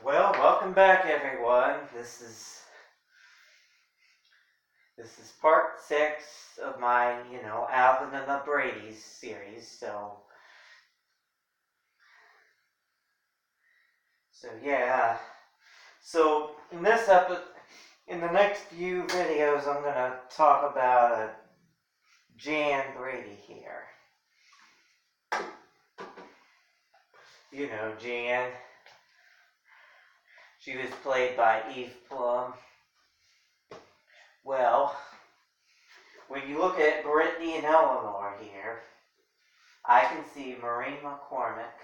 Well, welcome back, everyone. This is part 6 of my, Alvin and the Bradys series. So yeah. So in this episode, in the next few videos, I'm gonna talk about Jan Brady here. You know, Jan. She was played by Plumb. Well, when you look at Brittany and Eleanor here, I can see Maureen McCormick,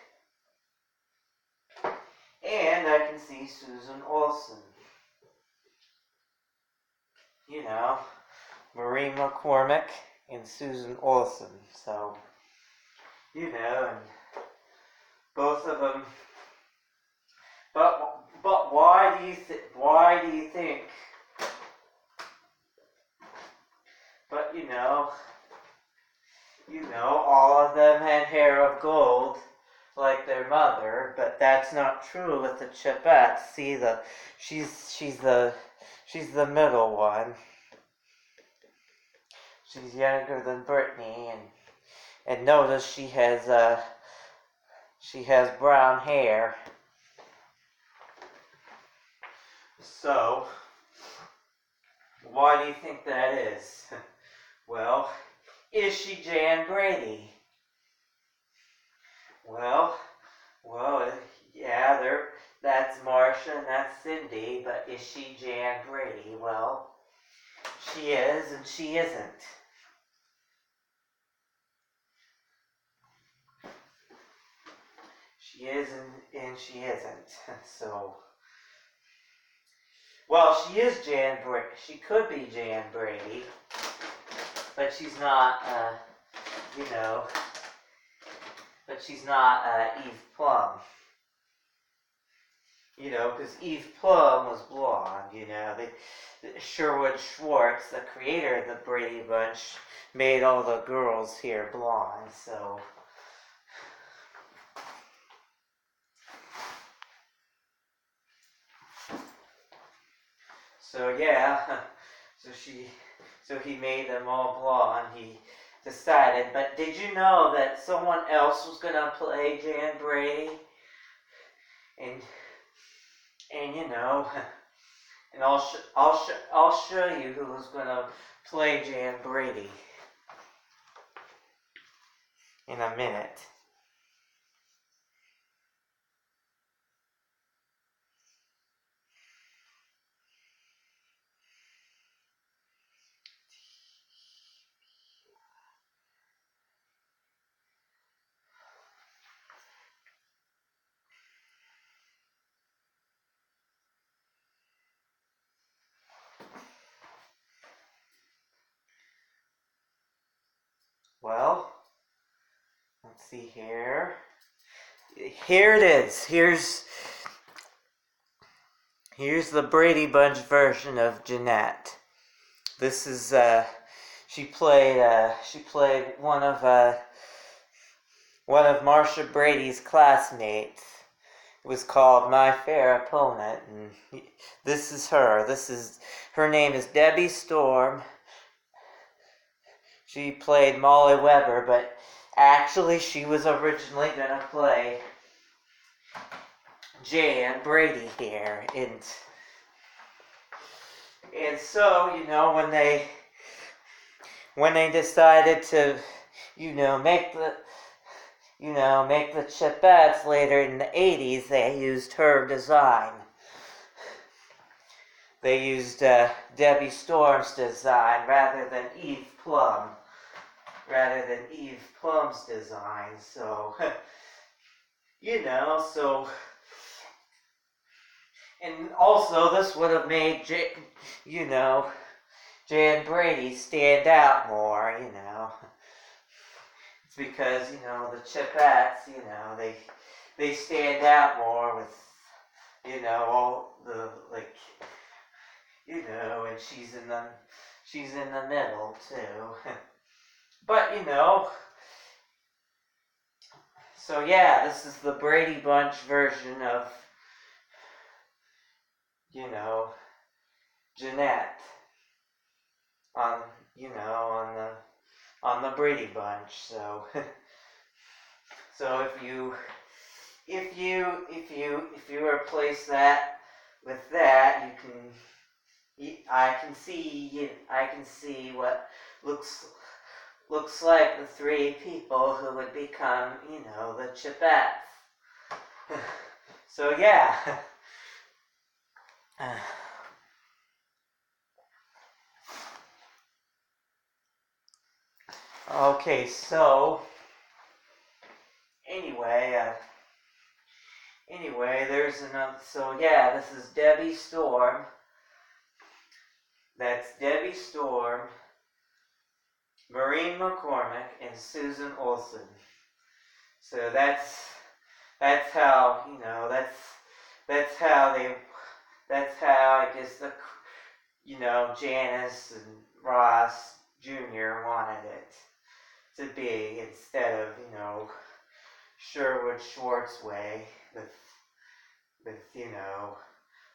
and I can see Susan Olsen. You know, Maureen McCormick and Susan Olsen. So, and both of them. But why do you think? But all of them had hair of gold, like their mother. But that's not true with the Chipettes. See, she's the middle one. She's younger than Brittany, and notice she has brown hair. So, why do you think that is? Well, is she Jan Brady? Well, yeah, that's Marcia and that's Cindy, but is she Jan Brady? Well, she is and she isn't. She is and she isn't. So, well, she is Jan Brady. She could be Jan Brady, but she's not, but she's not Eve Plumb. Because Eve Plumb was blonde, Sherwood Schwartz, the creator of the Brady Bunch, made all the girls here blonde, so. So yeah, so he made them all blonde, he decided, but did you know that someone else was going to play Jan Brady? And I'll show you who was going to play Jan Brady in a minute. Well, let's see here. Here it is. Here's the Brady Bunch version of Jeanette. This is she played one of Marcia Brady's classmates. It was called My Fair Opponent, and this is her. Her name is Debi Storm. She played Molly Weber, but actually she was originally going to play Jan Brady here. And so, when they decided to, make the Chipettes later in the 80s, they used her design. They used Debi Storm's design rather than Eve Plumb's design. So, and also this would have made, Jan Brady stand out more, It's because, the Chipettes, they stand out more with, all the, and she's in the middle too. But, so yeah, this is the Brady Bunch version of you know, Jeanette on, on the Brady Bunch. So, so if you replace that with that, I can see what looks like the three people who would become, the Chipettes. So yeah. Okay, so anyway, there's another. So yeah, this is Debi Storm. That's Debi Storm, Maureen McCormick, and Susan Olsen. So that's how that's how I guess Janice and Ross Jr. wanted it to be, instead of Sherwood Schwartz way with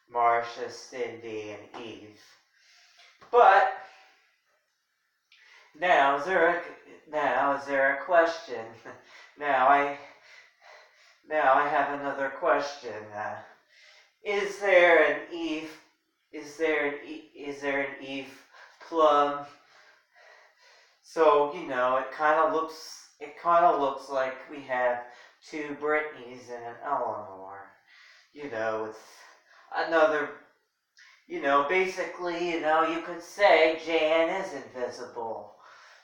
Marcia, Cindy, and Eve. But now is there a question? Now I have another question. Is there an Eve? Is there an Eve Plumb? So it kind of looks like we have two Britneys and an Eleanor. With another. Basically, you could say Jan is invisible.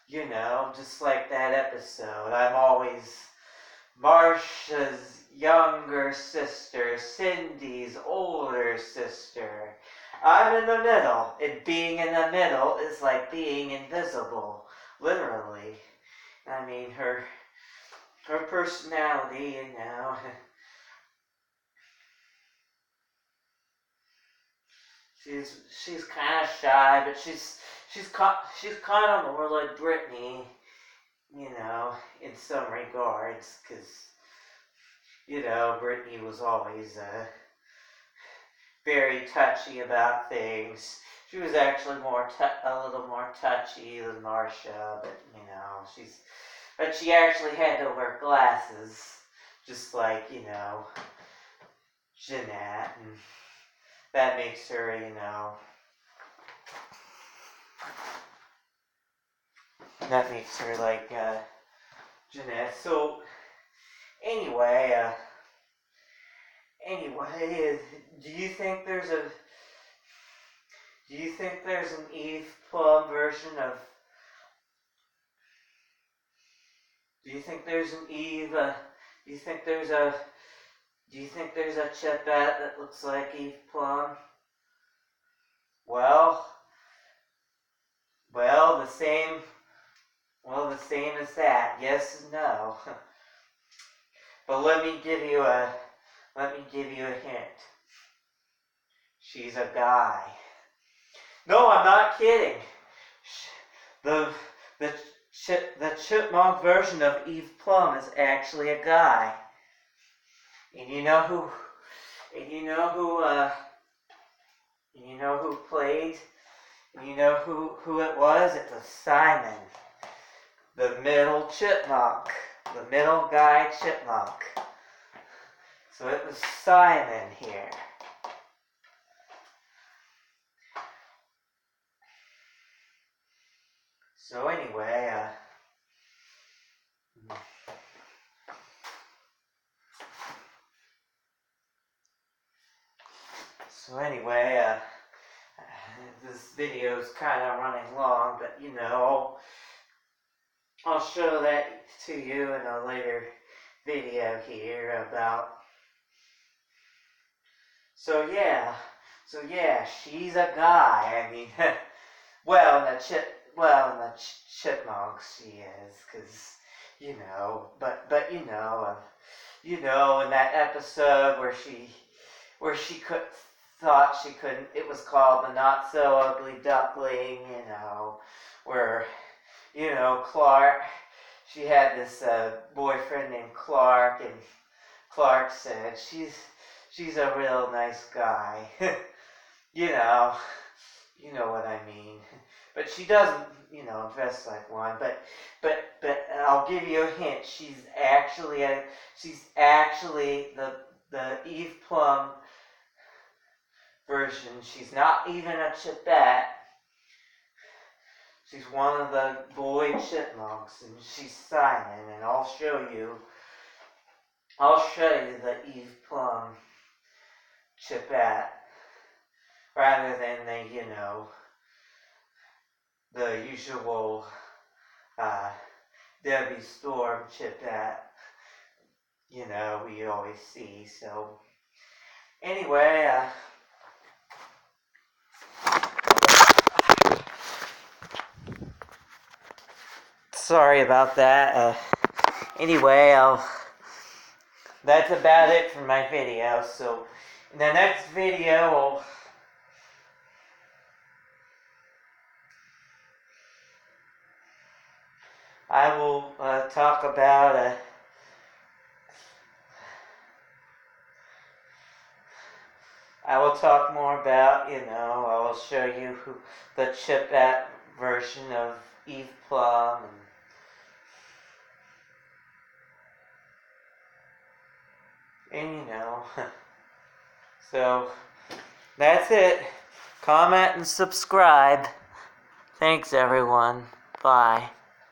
Just like that episode. I'm always Marcia's younger sister, Cindy's older sister. I'm in the middle, and being in the middle is like being invisible, literally. I mean, her personality, she's kind of shy, but she's kind of more like Britney, in some regards, because Britney was always very touchy about things. She was actually a little more touchy than Marcia, but she actually had to wear glasses, just like Jeanette, and that makes her like Jeanette. So anyway, do you think there's an Eve Plumb version of? Do you think there's an Eve? Do you think there's a Chipette that looks like Eve Plumb? Well, the same. Well, the same as that. Yes and no. But let me give you a hint. She's a guy. No, I'm not kidding. The chipmunk version of Eve Plumb is actually a guy. And you know who played? You know who it was? It was Simon, the middle chipmunk, the middle guy chipmunk. So it was Simon here. So anyway, this video's kind of running long, but I'll show that to you in a later video here about. So yeah, she's a guy. I mean, well, in the chipmunks she is, because but in that episode where she thought she couldn't. It was called the Not So Ugly Duckling. Where Clark. She had this boyfriend named Clark, and Clark said she's a real nice guy. you know, you know what I mean. But she doesn't, dress like one. But I'll give you a hint. She's actually the Eve Plumb version. She's not even a Chipette. She's one of the boy chipmunks, and she's Simon. And I'll show you the Eve Plumb Chipette rather than the usual Debi Storm Chipette, we always see. So anyway, sorry about that. Anyway, that's about it for my video. So in the next video, I will talk about I will talk more about, I will show you the Chipette version of Eve Plumb, and so that's it. Comment and subscribe. Thanks, everyone. Bye.